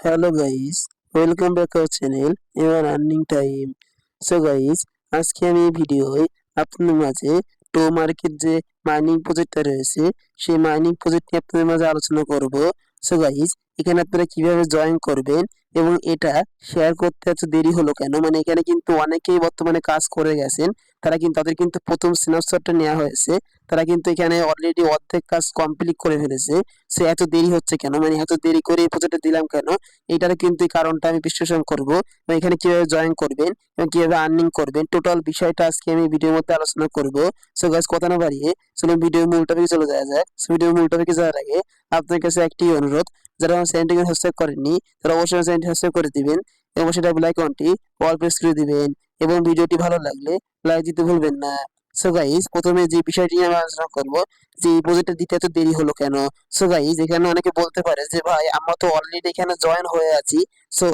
Hello guys, welcome back our channel এবার earning time. So guys, আজকে আমি এই ভিডিওয় আপনাদের মাঝে টো মার্কেট যে মাইনিং প্রজেক্টটা রয়েছে সেই মাইনিং প্রজেক্ট নিয়ে আপনাদের মাঝে আলোচনা করব। সো গাইস, এখানে আপনারা কিভাবে জয়েন করবেন এবং এটা শেয়ার করতে এত দেরি হলো কেন, মানে এখানে কিন্তু অনেকেই বর্তমানে কাজ করে গেছেন, তাদের কিন্তু প্রথম স্ন্যাপশটটা নেওয়া হয়েছে, তারা কিন্তু এখানে অলরেডি অর্ধেক কাজ কমপ্লিট করে ফেলেছে। সে এত দেরি হচ্ছে কেন, মানে এত দেরি করে এই প্রজেক্টটা দিলাম কেন, এটার কিন্তু এই কারণটা আমি বিশ্লেষণ করব এবং এখানে কিভাবে জয়েন করবেন এবং কিভাবে আর্নিং করবেন টোটাল বিষয়টা আজকে আমি ভিডিওর মধ্যে আলোচনা করব। সো গাইস, কথা না বাড়িয়ে চলুন ভিডিওর মূল টপিকে চলে যাওয়া যাক। সো ভিডিওর মূল টপিকে যাওয়ার আগে আপনার কাছে একটি অনুরোধ, যারা আমার চ্যানেলটিকে সাবস্ক্রাইব করেননি তারা অবশ্যই চ্যানেলটি সাবস্ক্রাইব করে দিবেন এবং সেটা বেল আইকনটি অল প্রেস করে দিবেন এবং ভিডিওটি ভালো লাগলে লাইক দিতে ভুলবেন না। সো গাইস, প্রথমে যে বিষয়টি নিয়ে আমি আলোচনা করব যে এই প্রজেক্টটা দিতে এত দেরি হলো কেন। সো গাইস, এখানে অনেকে বলতে পারে যে ভাই আমরা তো অলরেডি এখানে জয়েন হয়ে আছি, সো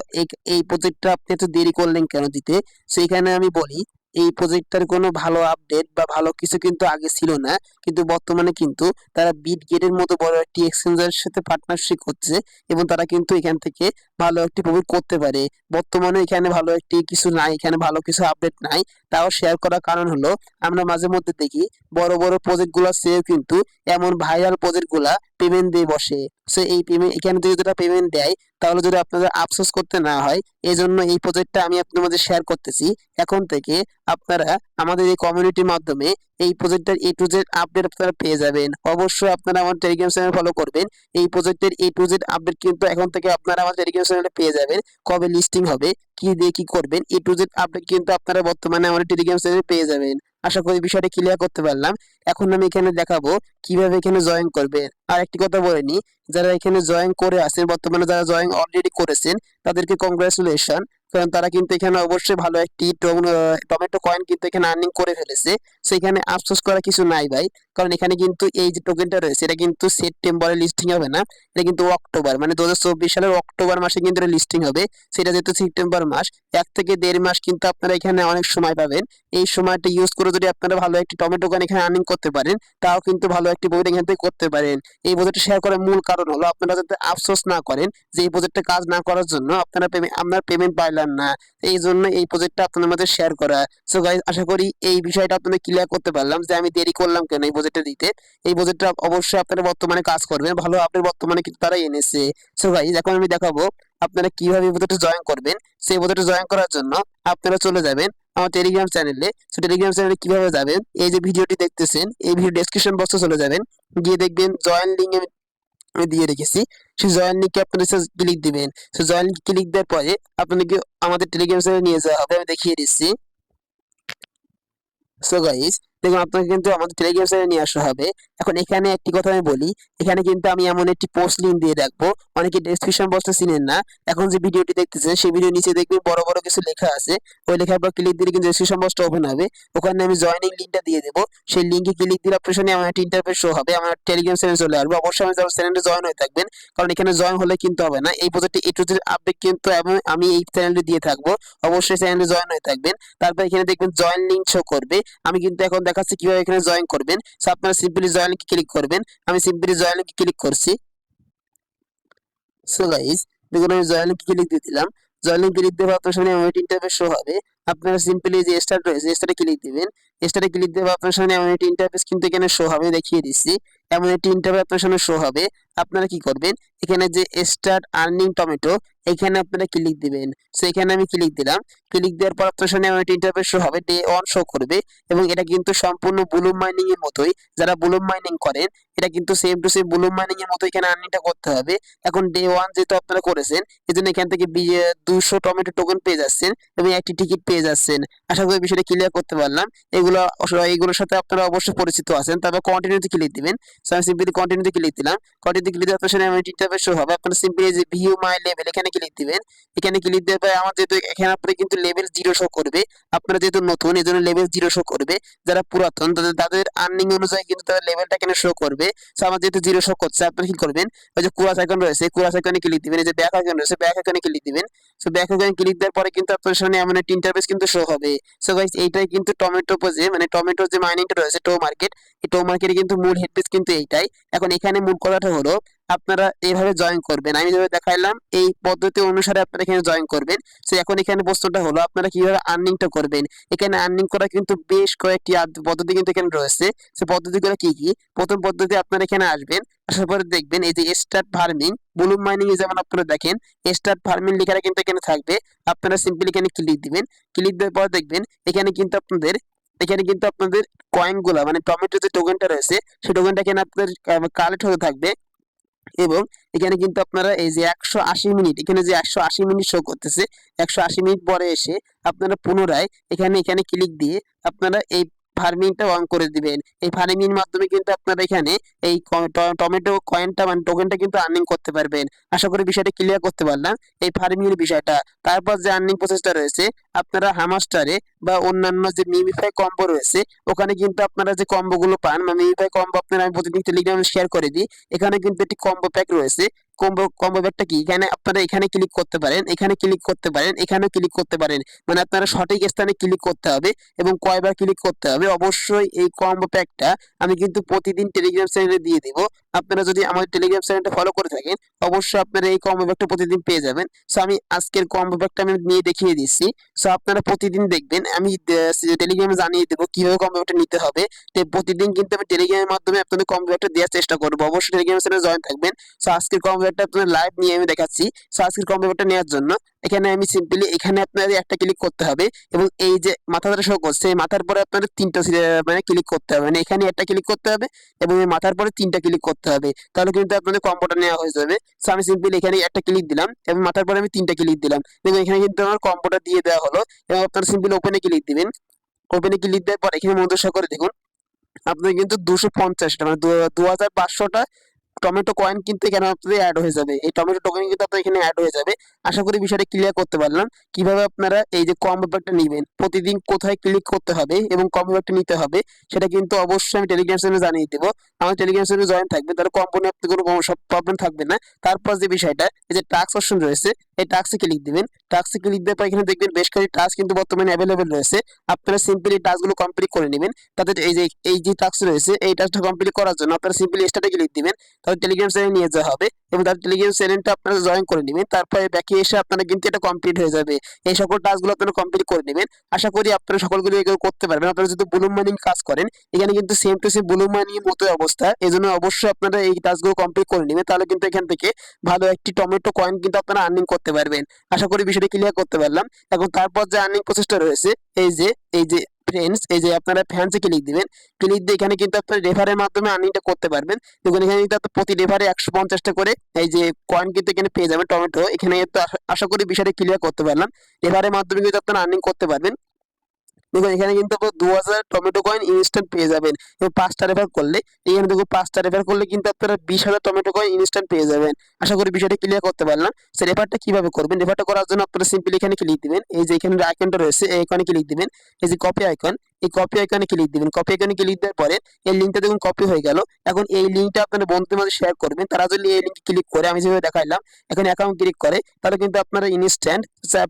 এই প্রজেক্টটা আপনি এত দেরি করলেন কেন দিতে। সো এখানে আমি বলি, এই প্রজেক্টটার কোনো ভালো আপডেট বা ভালো কিছু কিন্তু আগে ছিল না, কিন্তু বর্তমানে কিন্তু তারা বিটগেটের মতো বড় একটি এক্সচেঞ্জের সাথে পার্টনারশিপ করছে এবং তারা কিন্তু এখান থেকে ভালো একটি প্রফিট করতে পারে। বর্তমানে এখানে ভালো একটি কিছু নাই, এখানে ভালো কিছু আপডেট নাই, তাও শেয়ার করার কারণ হলো আমরা মাঝে মধ্যে দেখি বড় বড় প্রজেক্ট গুলা সেও কিন্তু এমন ভাইরাল প্রজেক্ট গুলা পেমেন্ট দিয়ে বসে। সো এই পেমেন্ট এখানে যদি যেটা পেমেন্ট দেয় তাহলে যদি আপনাদের আফসোস করতে না হয়, এই জন্য এই প্রজেক্টটা আমি আপনাদের মধ্যে শেয়ার করতেছি। এখন থেকে আপনারা আমাদের এই কমিউনিটির মাধ্যমে এই প্রজেক্টের এ টু জেড আপডেট আপনারা পেয়ে যাবেন। অবশ্যই আপনারা আমার টেলিগ্রাম চ্যানেল ফলো করবেন। এই প্রজেক্টের এ টু জেড আপডেট কিন্তু এখন থেকে আপনারা আমার টেলিগ্রাম চ্যানেলে পেয়ে যাবেন। কবে লিস্টিং হবে, কি দিয়ে কি করবেন, এ টু জেড আপডেট কিন্তু আপনারা বর্তমানে আমার টেলিগ্রাম চ্যানেলে পেয়ে যাবেন। আশা করি বিষয়টা ক্লিয়ার করতে পারলাম। এখন আমি এখানে দেখাবো কিভাবে এখানে জয়েন করবেন। আর একটি কথা বলে নি, যারা এখানে জয়েন করে আছেন বর্তমানে, যারা জয়েন অলরেডি করেছেন তাদেরকে কংগ্রাচুলেশন, কারণ তারা কিন্তু এখানে অবশ্যই ভালো একটি টমেটো কয়েন কিন্তু এখানে আর্নিং করে ফেলেছে। সেখানে আফসোস করা কিছু নাই ভাই, কারণ এখানে কিন্তু এই যে টোকেনটা রয়েছে এটা কিন্তু সেপ্টেম্বরে লিস্টিং হবে না, এটা কিন্তু অক্টোবর, মানে 2024 সালের অক্টোবর মাসে কিন্তু এটা লিস্টিং হবে। সেটা যেহেতু সেপ্টেম্বর মাস, 1 থেকে 1.5 মাস কিন্তু আপনারা এখানে অনেক সময় পাবেন। এই সময়টা ইউজ করে যদি আপনারা ভালো একটি টমেটো কয়েন এখানে আর্নিং করতে পারেন, তাও কিন্তু ভালো একটি প্রফিট এখান থেকে করতে পারেন। এই প্রজেক্টটা শেয়ার করার মূল কারণ হলো আপনারা যাতে আফসোস না করেন যে এই প্রজেক্টে কাজ না করার জন্য আপনার পেমেন্ট পাইলেন না, এই জন্য এই প্রজেক্টটা আপনাদের মধ্যে শেয়ার করা। সো গাইস, আশা করি এই বিষয়টা আপনাদের ক্লিয়ার করতে পারলাম যে আমি দেরি করলাম কেন এই প্রজেক্টটা দিতে। এই প্রজেক্টটা অবশ্যই আপনারা বর্তমানে কাজ করবেন, ভালো আপডেট বর্তমানে কিন্তু তারা এনেছে। সো গাইস, এখন আমি দেখাবো আপনারা কিভাবে এই প্রজেক্টে জয়েন করবেন। সেই প্রজেক্টে জয়েন করার জন্য আপনারা চলে যাবেন আমার টেলিগ্রাম চ্যানেলে। সো টেলিগ্রাম চ্যানেলে কিভাবে যাবেন, এই যে ভিডিওটি দেখতেছেন এই ভিডিও ডেসক্রিপশন বক্সে চলে যাবেন, গিয়ে দেখবেন জয়েন লিঙ্ক আমি দিয়ে রেখেছি। সেই জয়েন লিঙ্কে আপনারা ক্লিক দিবেন। সো জয়েন লিঙ্কে ক্লিক দেওয়ার পরে আপনাদেরকে আমাদের টেলিগ্রাম চ্যানেলে নিয়ে যাওয়া হবে, আমি দেখিয়ে দিচ্ছি। সো গাইস, দেখুন আপনাকে কিন্তু আমাদের টেলিগ্রাম চ্যানেলে নিয়ে আসা হবে। এখন এখানে একটি কথা আমি বলি, এখানে কিন্তু আমি এমন একটি পোস্ট লিংক দিয়ে রাখবো, অনেকে ডেসক্রিপশন বক্সটা চিনেন না। এখন যে ভিডিওটি দেখতেছেন সেই ভিডিও নিচে দেখবেন বড় বড় কিছু লেখা আছে, ওই লেখার পর ক্লিক দিলে কিন্তু ডেসক্রিপশন বক্সটা ওপেন হবে। ওখানে আমি জয়েনিং লিঙ্কটা দিয়ে দেবো, সেই লিঙ্কে ক্লিক দিলে আপনার সামনে আমার একটা ইন্টারফেস শো হবে, আমার টেলিগ্রাম চ্যানেলে চলে আসবে। অবশ্যই আমার চ্যানেলে জয়েন হয়ে থাকবেন, কারণ এখানে জয়েন হলে কিন্তু হবে না, এই প্রজেক্টে এ টু জেড আপডেট কিন্তু আমি এই চ্যানেলে দিয়ে থাকবো। অবশ্যই চ্যানেলে জয়েন হয়ে থাকবেন। তারপর এখানে দেখবেন জয়েন লিঙ্ক শো করবে, আমি কিন্তু এখন দেখাচ্ছি কিভাবে এখানে জয়েন করবেন। সো আপনারা সিম্পলি জয়েন লিংকে ক্লিক করবেন, আমি সিম্পলি জয়েন লিংকে ক্লিক করছি। সো গাইস, দেখুন আমি জয়েন লিংকে ক্লিক দিয়ে দিলাম। জয়েন লিংকে ক্লিক দেওয়ার আপনার সামনে এমন একটি ইন্টারফেস শো হবে। আপনারা সিম্পলি যে স্টার্ট রয়েছে স্টার্টে ক্লিক দিবেন। স্টার্টে ক্লিক দেওয়ার আপনার সামনে এমন একটি ইন্টারফেস কিন্তু এখানে শো হবে, দেখিয়ে দিচ্ছি। এমন একটি ইন্টারফেস আপনার সামনে শো হবে। আপনারা কি করবেন, এখানে যে স্টার্ট আর্নিং টমেটো এখানে আপনারা ক্লিক দিবেন। সো এখানে আমি ক্লিক দিলাম। ক্লিক দেওয়ার পর আপনার সামনে এমন একটি ইন্টারফেস শো হবে, ডে 1 শো করবে এবং এটা কিন্তু সম্পূর্ণ ব্লুম মাইনিং এর মতোই। যারা ব্লুম মাইনিং করেন এটা কিন্তু same to same Bloom mining এর মতো এখানে আর্নিংটা করতে হবে। এখন ডে 1 যেহেতু আপনারা করেছেন, এজন্য এখান থেকে 200 টমেটো টোকেন পেয়ে যাচ্ছেন এবং একটি টিকিট পেয়ে যাচ্ছেন। আশা করি বিষয়টা ক্লিয়ার করতে পারলাম। এগুলোর সাথে আপনারা অবশ্যই পরিচিত আছেন। তারপর কন্টিনিউতে ক্লিক দিবেন। সো আমি সিম্পলি কন্টিনিউতে ক্লিক দিলাম। কন্টিনিউতে ক্লিক দিয়ে আপনার সামনে এমন ইন্টারফেস শো হবে। আপনারা সিম্পলি যে ভিউ মাই লেভেল এখানে ক্লিক দিবেন। এখানে ক্লিক দেওয়ার পরে আমার যেহেতু এখানে আপনারা কিন্তু লেভেল 0 শো করবে, আপনারা যেহেতু নতুন এজন্য লেভেল 0 শো করবে। যারা পুরাতন তাদের আর্নিং অনুযায়ী কিন্তু তাদের লেভেলটা এখানে শো করবে। সো আমার যেহেতু 0 শো করছে, আপনারা কি করবেন, ওই যে কুয়াশ আইকন রয়েছে কুয়াশ আইকনে ক্লিক দিবেন, এই যে ব্যাক আইকন রয়েছে ব্যাক আইকনে ক্লিক দিবেন। সো ব্যাক আইকনে ক্লিক দেওয়ার পরে কিন্তু আপনার সামনে এমন একটা ইন্টারফেস কিন্তু শো হবে। সো গাইস, এইটাই কিন্তু টমেটো যে মাইনিংটা রয়েছে টো মার্কেট, এই টো মার্কেটে কিন্তু মূল হেডপেজ কিন্তু এইটাই। এখন এখানে মূল কথাটা হলো আপনারা এইভাবে জয়েন করবেন। আমি যেভাবে দেখাইলাম এই পদ্ধতি অনুসারে আপনারা এখানে জয়েন করবেন। সো এখন এখানে প্রশ্নটা হলো আপনারা কিভাবে আর্নিংটা করবেন। এখানে আর্নিং করা কিন্তু বেশ কয়েকটি পদ্ধতি কিন্তু এখানে রয়েছে। সে পদ্ধতিগুলো কি কি? প্রথম পদ্ধতি, আপনারা এখানে আসবেন, আসার পরে দেখবেন এই যে স্টার্ট ফার্মিং, ব্লুম মাইনিং এ যেমন আপনারা দেখেন স্টার্ট ফার্মিং লেখাটা কিন্তু এখানে থাকবে। আপনারা সিম্পলি এখানে ক্লিক দিবেন। ক্লিক দেওয়ার পর দেখবেন এখানে কিন্তু আপনাদের কয়েন গুলা মানে টমেটো যে টোকেনটা রয়েছে সেই টোকেনটা এখানে আপনাদের কালেক্ট হতে থাকবে। এবং এখানে কিন্তু আপনারা এই যে 180 মিনিট, এখানে যে 180 মিনিট শো করতেছে, 180 মিনিট পরে এসে আপনারা পুনরায় এখানে এখানে ক্লিক দিয়ে আপনারা এই ফার্মিংটা অন করে দিবেন। এই ফার্মিং এর মাধ্যমে কিন্তু আপনারা এখানে এই টমেটো কয়েনটা মানে টোকেনটা কিন্তু আর্নিং করতে পারবেন। আশা করি বিষয়টা ক্লিয়ার করতে পারলাম এই ফার্মিং এর বিষয়টা। তারপর যে আর্নিং প্রসেসটা রয়েছে, আপনারা হামাস্টারে বা অন্যান্য যে মিমিফাই কম্বো রয়েছে ওখানে কিন্তু আপনারা যে কম্বো গুলো পান বা মিমিফাই কম্বো আপনারা আমি প্রতিদিন টেলিগ্রামে শেয়ার করে দিই। এখানে কিন্তু একটি কম্বো প্যাক রয়েছে। কম্বো প্যাকটা কি? এখানে আপনারা এখানে ক্লিক করতে পারেন, এখানে ক্লিক করতে পারেন, এখানেও ক্লিক করতে পারেন। মানে আপনারা সঠিক স্থানে ক্লিক করতে হবে এবং কয়বার ক্লিক করতে হবে। অবশ্যই এই কম্বো প্যাকটা আমি কিন্তু প্রতিদিন টেলিগ্রাম চ্যানেলে দিয়ে দিব। আপনারা যদি আমাদের টেলিগ্রাম চ্যানেলটা ফলো করে থাকেন অবশ্যই আপনারা এই কম্বো প্যাকটা প্রতিদিন পেয়ে যাবেন। সো আমি আজকের কম্বো প্যাকটা আমি নিয়ে দেখিয়ে দিচ্ছি। সো আপনারা প্রতিদিন দেখবেন, আমি টেলিগ্রামে জানিয়ে দেবো কিভাবে কম্বো প্যাকটা নিতে হবে। তো প্রতিদিন কিন্তু আমি টেলিগ্রামের মাধ্যমে আপনাদের কম্বো প্যাকটা দেওয়ার চেষ্টা করবো। অবশ্যই টেলিগ্রাম চ্যানেলে জয়েন থাকবেন। সো আজকের কম্বো প্যাকটা আপনাদের লাইভ নিয়ে আমি দেখাচ্ছি। সো আজকের কম্বো প্যাকটা নেওয়ার জন্য এখানে আমি সিম্পলি এখানে আপনাদের একটা ক্লিক করতে হবে এবং এই যে মাথাটা শো করছে এই মাথার পরে আপনাদের তিনটা মানে ক্লিক করতে হবে। মানে এখানে একটা ক্লিক করতে হবে এবং এই মাথার পরে তিনটা ক্লিক করতে হবে, তাহলে কিন্তু আপনাদের কম্বোটা নেওয়া হয়ে যাবে। সো আমি সিম্পলি এখানে একটা ক্লিক দিলাম এবং মাথার পরে আমি তিনটা ক্লিক দিলাম। দেখুন এখানে কিন্তু আমার কম্বোটা দিয়ে দেওয়া হলো এবং আপনারা সিম্পলি ওপেনে ক্লিক দিবেন। ওপেনে ক্লিক দেওয়ার পর এখানে মনোযোগ সহকারে দেখুন আপনার কিন্তু 250টা মানে 2500টা টমেটো কয়েন কিন্তু এখানে আপনাদের অ্যাড হয়ে যাবে। এই টমেটো টোকেন কিন্তু আপনার এখানে অ্যাড হয়ে যাবে। আশা করি বিষয়টা ক্লিয়ার করতে পারলাম কিভাবে আপনারা এই যে কম্বো প্যাকটা নেবেন, প্রতিদিন কোথায় ক্লিক করতে হবে এবং কম্বো প্যাকটা নিতে হবে সেটা কিন্তু অবশ্যই আমি টেলিগ্রাম চ্যানেলে জানিয়ে দেবো। আমার টেলিগ্রাম চ্যানেলে জয়েন থাকবে তাহলে কম্পনি আপনি কোনো সব প্রবলেম থাকবে না। তারপর যে বিষয়টা এই যে টাস্ক অপশন রয়েছে এই টাস্কে ক্লিক দিবেন। টাস্কে ক্লিক দেওয়ার পর এখানে দেখবেন বেশ কয়েকটি টাস্ক কিন্তু বর্তমানে অ্যাভেলেবেল রয়েছে। আপনারা সিম্পলি টাস্কগুলো কমপ্লিট করে নেবেন। তাদের এই যে টাস্ক রয়েছে এই টাস্কটা কমপ্লিট করার জন্য আপনারা সিম্পলি স্টার্টে ক্লিক দিবেন। তাহলে টেলিগ্রাম চ্যানেলে নিয়ে যাওয়া হবে এবং তার টেলিগ্রাম চ্যানেলটা আপনারা জয়েন করে নেবেন। তারপরে ব্যাকে এসে আপনারা কিন্তু এটা কমপ্লিট হয়ে যাবে। এই সকল টাস্কগুলো আপনারা কমপ্লিট করে নেবেন। আশা করি আপনারা সকলগুলো এগুলো করতে পারবেন। আপনারা যদি ব্লুম মাইনিং কাজ করেন এখানে কিন্তু same to same Bloom mining এর মতোই অবস্থা। এজন্য অবশ্যই আপনারা এই টাস্কগুলো কমপ্লিট করে নেবেন, তাহলে কিন্তু এখান থেকে ভালো একটি টমেটো কয়েন কিন্তু আপনারা আর্নিং করতে পারবেন। আশা করি বিষয়টা ক্লিয়ার করতে পারলাম। এখন তারপর যে আর্নিং প্রসেসটা রয়েছে এই যে ফ্রেন্ডস, এই যে আপনারা ফ্যান্সে ক্লিক দিবেন। ক্লিক দিয়ে এখানে কিন্তু আপনারা রেফারের মাধ্যমে আর্নিংটা করতে পারবেন। দেখুন এখানে কিন্তু আপনার প্রতি রেফারে 150টা করে এই যে কয়েন কিন্তু এখানে পেয়ে যাবেন টমেটো। এখানে তো আশা করি বিষয়টা ক্লিয়ার করতে পারলাম। রেফারের মাধ্যমে কিন্তু আপনারা আর্নিং করতে পারবেন। দেখুন এখানে কিন্তু আপনার 2000 টমেটো কয়েন ইনস্ট্যান্ট পেয়ে যাবেন এবং 5টা রেফার করলে এখানে দেখুন 5টা রেফার করলে কিন্তু আপনারা 20,000 টমেটো কয়েন ইনস্ট্যান্ট পেয়ে যাবেন। আশা করি বিষয়টা ক্লিয়ার করতে পারলাম। সে রেফারটা কিভাবে করবেন? রেফারটা করার জন্য আপনারা সিম্পলি এখানে ক্লিক দিবেন। এই যে এখানে আইকনটা রয়েছে এই আইকনে ক্লিক দিবেন। এই যে কপি আইকন, এই কপি আইকনে ক্লিক দিবেন। কপি আইকনে ক্লিক দেওয়ার পরে এই লিঙ্কটা দেখুন কপি হয়ে গেল। এখন এই লিঙ্কটা আপনারা বন্ধুদের মাঝে শেয়ার করবেন। তারা যদি এই লিঙ্কে ক্লিক করে আমি যেভাবে দেখাইলাম এখন অ্যাকাউন্ট ক্লিক করে তাহলে কিন্তু আপনারা ইনস্ট্যান্ট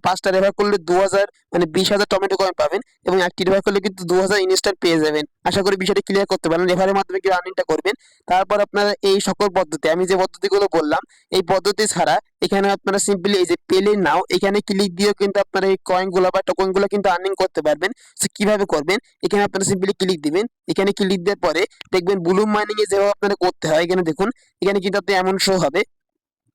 5টা রেফার করলে 2000 মানে 20,000 টমেটো কয়েন পাবেন এবং একটি রেফার করলে কিন্তু 2000 ইনস্ট্যান্ট পেয়ে যাবেন। আশা করি বিষয়টা ক্লিয়ার করতে পারবেন। রেফারের মাধ্যমে কি আর্নিংটা করবেন। তারপর আপনারা এই সকল পদ্ধতি আমি যে পদ্ধতিগুলো বললাম এই পদ্ধতি ছাড়া এখানে আপনারা সিম্পলি এই যে পেলে নাও এখানে ক্লিক দিয়েও কিন্তু আপনারা এই কয়েনগুলো বা টোকেনগুলো কিন্তু আর্নিং করতে পারবেন। সো কিভাবে করবেন? এখানে আপনারা সিম্পলি ক্লিক দিবেন। এখানে ক্লিক দেওয়ার পরে দেখবেন ব্লুম মাইনিং এ যেভাবে আপনারা করতে হয় এখানে দেখুন এখানে কিন্তু আপনি এমন শো হবে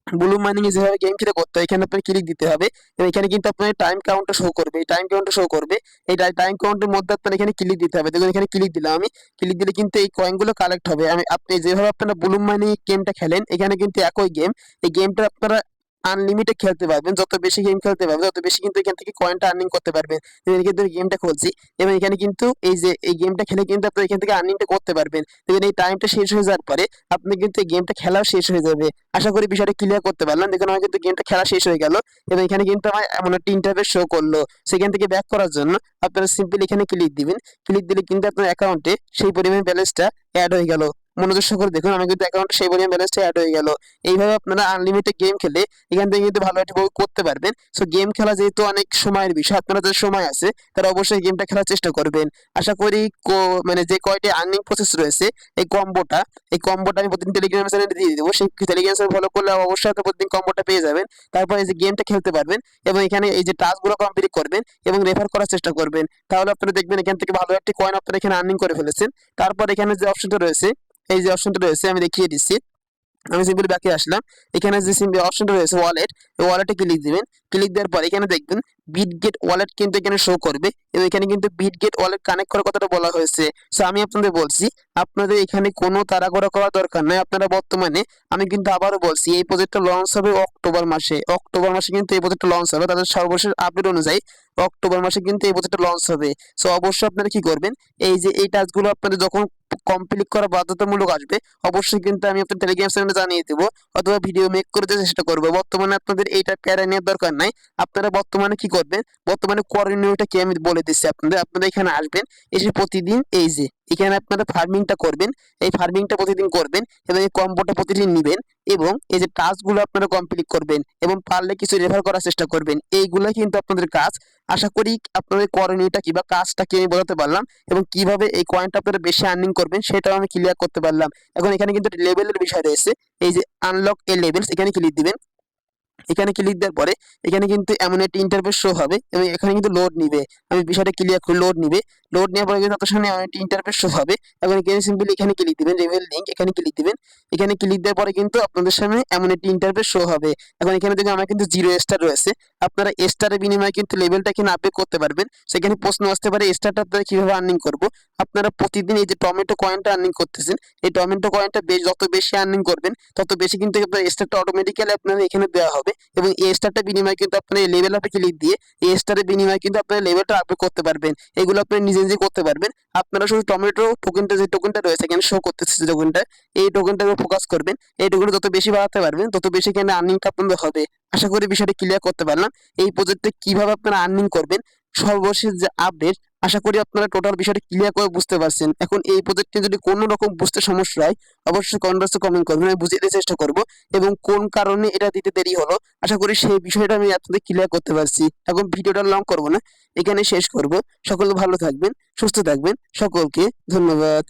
ব্লুম মাইনিং এ যেভাবে গেম খেলে করতে হয় এখানে আপনার ক্লিক দিতে হবে এবং এখানে কিন্তু আপনার টাইম কাউন্টটা শো করবে। এই টাইম কাউন্টটা শো করবে। এই টাইম কাউন্টের মধ্যে আপনার এখানে ক্লিক দিতে হবে। দেখুন এখানে ক্লিক দিলাম আমি। ক্লিক দিলে কিন্তু এই কয়েনগুলো কালেক্ট হবে। আপনি যেভাবে আপনারা ব্লুম মাইনিং গেমটা খেলেন এখানে কিন্তু একই গেম। এই গেমটা আপনারা আনলিমিটেড খেলতে পারবেন। যত বেশি গেম খেলতে পারবেন তত বেশি কিন্তু এখান থেকে কয়েনটা আর্নিং করতে পারবেন। কিন্তু গেমটা খুলছি এবং এখানে কিন্তু এই যে এই গেমটা খেলে কিন্তু আপনি এখান থেকে আর্নিংটা করতে পারবেন। দেখুন এই টাইমটা শেষ হয়ে যাওয়ার পরে আপনি কিন্তু এই গেমটা খেলাও শেষ হয়ে যাবে। আশা করি বিষয়টা ক্লিয়ার করতে পারলাম। দেখুন আমার কিন্তু গেমটা খেলা শেষ হয়ে গেল এবং এখানে কিন্তু আমার এমন একটা ইন্টারফেস শো করলো। সেখান থেকে ব্যাক করার জন্য আপনারা সিম্পলি এখানে ক্লিক দিবেন। ক্লিক দিলে কিন্তু আপনার অ্যাকাউন্টে সেই পরিমাণ ব্যালেন্সটা অ্যাড হয়ে গেল। মনোযোগ সহকারে দেখুন, আমার কিন্তু অ্যাকাউন্টে সেই পরিমাণ ব্যালেন্সটা অ্যাড হয়ে গেল। এইভাবে আপনারা আনলিমিটেড গেম খেলে এখান থেকে কিন্তু ভালো একটা করতে পারবেন। সো গেম খেলা যেহেতু অনেক সময়ের বিষয়, আপনারা যে সময় আছে তারা অবশ্যই গেমটা খেলার চেষ্টা করবেন। আশা করি মানে যে কয়টি আর্নিং প্রসেস রয়েছে এই কম্বোটা আমি প্রতিদিন টেলিগ্রাম চ্যানেলে দিয়ে দেবো। সেই টেলিগ্রাম চ্যানেল ফলো করলে অবশ্যই আপনি প্রতিদিন কম্বোটা পেয়ে যাবেন। তারপর এই যে গেমটা খেলতে পারবেন এবং এখানে এই যে টাস্কগুলো কমপ্লিট করবেন এবং রেফার করার চেষ্টা করবেন। তাহলে আপনারা দেখবেন এখান থেকে ভালো একটি কয়েন আপনারা এখানে আর্নিং করে ফেলেছেন। তারপর এখানে যে অপশনটা রয়েছে, এই যে অপশনটা রয়েছে আমি দেখিয়ে দিচ্ছি। আমি সিম্পলি ব্যাকে আসলাম। এখানে যে সিম্পলি অপশনটা রয়েছে ওয়ালেট, এই ওয়ালেটে ক্লিক দিবেন। ক্লিক দেওয়ার পর এখানে দেখবেন বিটগেট ওয়ালেট কিন্তু এখানে শো করবে এবং এখানে কিন্তু বিটগেট ওয়ালেট কানেক্ট করার কথাটা বলা হয়েছে। সো আমি আপনাদের বলছি, আপনাদের এখানে কোনো তাড়াহুড়া করার দরকার নাই। আপনারা বর্তমানে, আমি কিন্তু আবারও বলছি, এই প্রজেক্টটা লঞ্চ হবে অক্টোবর মাসে। অক্টোবর মাসে কিন্তু এই প্রজেক্টটা লঞ্চ হবে, তাদের সর্বশেষ আপডেট অনুযায়ী অক্টোবর মাসে কিন্তু এই প্রজেক্টটা লঞ্চ হবে। সো অবশ্যই আপনারা কি করবেন, এই যে এই টাস্কগুলো আপনাদের যখন কমপ্লিট করা বাধ্যতামূলক আসবে, অবশ্যই কিন্তু আমি আপনার টেলিগ্রাম চ্যানেলে জানিয়ে দেবো অথবা ভিডিও মেক করে দেওয়ার চেষ্টা করবো। বর্তমানে আপনাদের এইটা প্যারা নেওয়ার দরকার নাই। আপনারা বর্তমানে কি করবেন, বর্তমানে করণীয়টা কি আমি বলে দিচ্ছি আপনাদের। আপনারা এখানে আসবেন, এসে প্রতিদিন এই যে এখানে আপনারা ফার্মিংটা করবেন, এই ফার্মিংটা প্রতিদিন করবেন এবং এই কম্বোটা প্রতিদিন নিবেন এবং এই যে টাস্কগুলো আপনারা কমপ্লিট করবেন এবং পারলে কিছু রেফার করার চেষ্টা করবেন। এইগুলাই কিন্তু আপনাদের কাজ। আশা করি আপনাদের করণীয়টা কি বা কাজটা কি আমি বোঝাতে পারলাম এবং কিভাবে এই কয়েনটা আপনারা বেশি আর্নিং করবেন সেটাও আমি ক্লিয়ার করতে পারলাম। এখন এখানে কিন্তু লেভেলের বিষয় রয়েছে, এই যে আনলক এ লেভেলস, এখানে ক্লিক দিবেন। এখানে ক্লিক দেওয়ার পরে এখানে কিন্তু এমন একটি ইন্টারফেস শো হবে এবং এখানে কিন্তু লোড নিবে। আমি বিষয়টা ক্লিয়ার করি, লোড নিবে। লোড নেওয়ার পরে কিন্তু আপনার সামনে এমন একটি ইন্টারফেস শো হবে এবং এখানে সিম্পলি এখানে ক্লিক দিবেন, লেভেল লিঙ্ক এখানে ক্লিক দিবেন। এখানে ক্লিক দেওয়ার পরে কিন্তু আপনাদের সামনে এমন একটি ইন্টারফেস শো হবে। এখন এখানে দেখুন আমার কিন্তু 0 স্টার রয়েছে। আপনারা স্টারের বিনিময়ে কিন্তু লেভেলটা এখানে আপডেট করতে পারবেন। সেখানে প্রশ্ন আসতে পারে স্টারটা আপনারা কিভাবে আর্নিং করব। আপনারা প্রতিদিন এই যে টমেটো কয়েনটা আর্নিং করতেছেন, এই টমেটো কয়েনটা যত বেশি আর্নিং করবেন তত বেশি কিন্তু আপনার স্টারটা অটোমেটিক্যালি আপনার এখানে দেওয়া হবে এবং এই স্টারটা বিনিময়ে কিন্তু আপনি লেভেল আপে ক্লিক দিয়ে এই স্টারের বিনিময়ে কিন্তু আপনার লেভেলটা আপডেট করতে পারবেন। এগুলো আপনি নিজে নিজে করতে পারবেন। আপনারা শুধু টমেটো টোকেনটা, যে টোকেনটা রয়েছে এখানে শো করতেছে যে টোকেনটা, এই টোকেনটাকে ফোকাস করবেন। এই টোকেনটা যত বেশি বাড়াতে পারবেন তত বেশি এখানে আর্নিংটা আপনাদের হবে। আশা করি বিষয়টা ক্লিয়ার করতে পারলাম। এই প্রজেক্টে কিভাবে আপনারা আর্নিং করবেন সর্বশেষ যে আপডেট, আশা করি আপনারা টোটাল বিষয়টা ক্লিয়ার করে বুঝতে পারছেন। এখন এই প্রজেক্টে যদি কোনো রকম বুঝতে সমস্যা হয় অবশ্যই কমেন্ট বক্সে কমেন্ট করবেন, আমি বুঝিয়ে দেওয়ার চেষ্টা করব এবং কোন কারণে এটা দিতে দেরি হলো আশা করি সেই বিষয়টা আমি আপনাদের ক্লিয়ার করতে পারছি। এখন ভিডিওটা লং করব না, এখানে শেষ করব। সকলে ভালো থাকবেন, সুস্থ থাকবেন, সকলকে ধন্যবাদ।